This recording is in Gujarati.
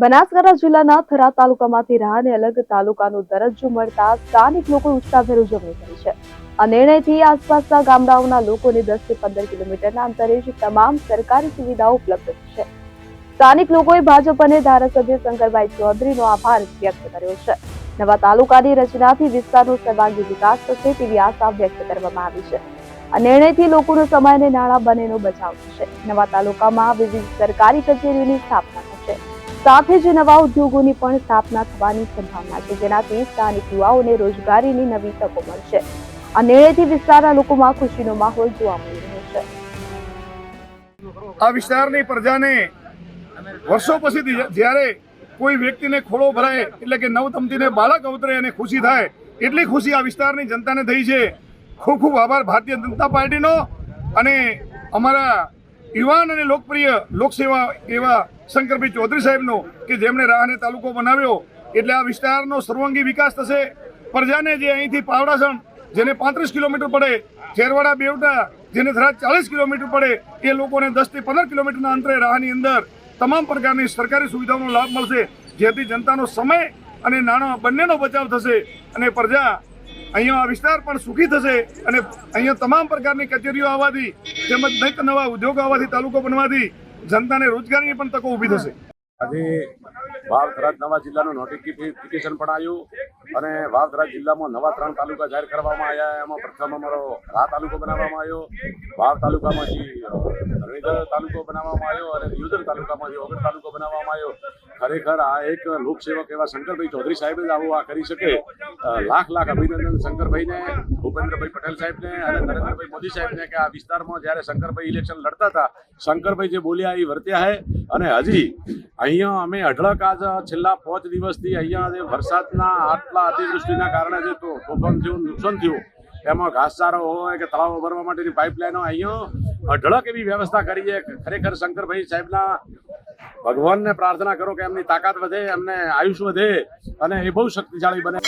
બનાસકાંઠા જિલ્લાના થરા તાલુકામાંથી રાહને અલગ તાલુકાનો દરજ્જો મળતા સ્થાનિક લોકો ઉત્સાહભેર ઉજવણી કરી છે. આ નિર્ણયથી આસપાસના ગામડાઓના લોકોને 10 થી 15 કિલોમીટરના અંતરે જ તમામ સરકારી સુવિધાઓ ઉપલબ્ધ થશે. સ્થાનિક લોકોએ ભાજપ અને ધારાસભ્ય શંકરભાઈ ચૌધરીનો આભાર વ્યક્ત કર્યો છે. નવા તાલુકાની રચનાથી વિસ્તારનો સર્વાંગી વિકાસ થશે તેવી આશા વ્યક્ત કરવામાં આવી છે. આ નિર્ણયથી લોકોનો સમય અને નાણાં બંનેનો બચાવ થશે. નવા તાલુકામાં વિવિધ સરકારી કચેરીઓની સ્થાપના થશે. સાથે જ નવા ઉદ્યોગોની પણ સ્થાપના થવાની સંભાવના છે, જેનાથી સ્થાનિક યુવાઓને રોજગારીની નવી તકો મળશે. આ નિર્ણયથી વિસ્તારના લોકોમાં ખુશીનો માહોલ જોવા મળી રહ્યો છે. આ વિસ્તારની પ્રજાને વર્ષો પછી જ્યારે કોઈ વ્યક્તિને ખોળો ભરાય એટલે કે નવદંપતીને બાળક અવતરે અને ખુશી થાય, એટલી ખુશી આ વિસ્તારની જનતાને થઈ છે. ખૂબ ખૂબ આભાર ભારતીય જનતા પાર્ટીનો અને અમારા યુવાન અને લોકપ્રિય લોકસેવા એવા શંકરભાઈ ચૌધરી સાહેબનો, કે જેમણે રાહને તાલુકો બનાવ્યો. એટલે આ વિસ્તારનો સર્વાંગી વિકાસ થશે. પ્રજાને જે અહીંથી પાવડાસણ જેને 35 કિલોમીટર પડે, ચેરવાડા બેવડા જેને 40 કિલોમીટર પડે, એ લોકોને 10 થી 15 કિલોમીટરના અંતરે રાહની અંદર તમામ પ્રકારની સરકારી સુવિધાઓનો લાભ મળશે, જેથી જનતાનો સમય અને નાણાં બંનેનો બચાવ થશે અને પ્રજા અહીંયા આ વિસ્તાર પણ સુખી થશે. અને અહીંયા તમામ પ્રકારની કચેરીઓ આવવાથી તેમજ નૈક નવા ઉદ્યોગો આવવાથી તાલુકો બનવાથી જનતાને રોજગારીની પણ તકો ઊભી થશે. આજે વાવ-થરાદ નવા જિલ્લાનું નોટિફિકેશન પણ આવ્યું અને વાવ-થરાદ જિલ્લામાં નવા 3 તાલુકા જાહેર કરવામાં આવ્યા. એમાં પ્રથમ અમારો રા તાલુકો બનાવવામાં આવ્યો, વાવ તાલુકામાંથી રણેદર તાલુકો બનાવવામાં આવ્યો અને દિયોદર તાલુકામાંથી ઓગળ તાલુકો બનાવવામાં આવ્યો. ખરેખર આ એક લોકસેવક એવા શંકરભાઈ ચૌધરી સાહેબ જ આવું આ કરી શકે. લાખ લાખ અભિનંદન શંકરભાઈને, ભૂપેન્દ્રભાઈ પટેલ સાહેબને અને નરેન્દ્રભાઈ મોદી સાહેબને, કે આ વિસ્તારમાં જ્યારે શંકરભાઈ ઇલેક્શન લડતા હતા, શંકરભાઈ જે બોલ્યા એ વર્ત્યા છે. અને હજી અહીંયા અમે અઢળક આજ છેલ્લા 5 દિવસથી અહીંયા જે વરસાદના આટલા અતિવૃષ્ટિના કારણે જે તોફાન થયું, નુકસાન થયું, એમાં ઘાસચારો હોય કે તળાવો ભરવા માટેની પાઇપલાઇનો અહીંયા અઢળક એવી વ્યવસ્થા કરી છે. ખરેખર શંકરભાઈ સાહેબના ભગવાનને પ્રાર્થના કરો કે એમની તાકાત વધે, એમને આયુષ્ય વધે અને એ બહુ શક્તિશાળી બને.